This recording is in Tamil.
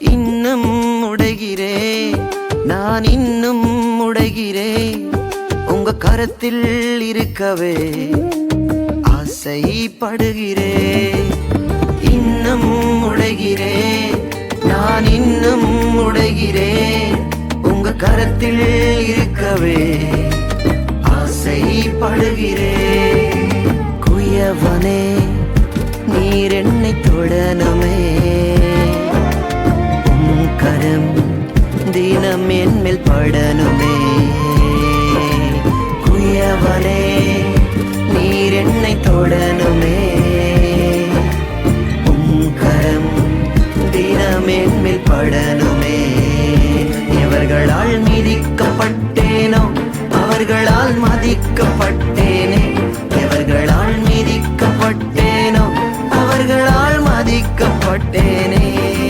இன்னும் உடைகிறேன், நான் இன்னும் உடைகிறேன். உங்க கரத்தில் இருக்கவே ஆசைப்படுகிறேன். இன்னும் உடைகிறேன், நான் இன்னும் உடைகிறேன். உங்க கரத்தில் இருக்கவே ஆசைப்படுகிறேன். குயவனே நீர் என்னை தொடணுமே, உம் கரம் தினம் என்மேல் படணுமே. குயவனே நீர் என்னை தொடணுமே, உம் கரம் தினம் என்மேல் படணுமே. எவர்களால் மிதிக்கப்பட்டேனோ அவர்களால் மதிக்கப்பட்டேனே,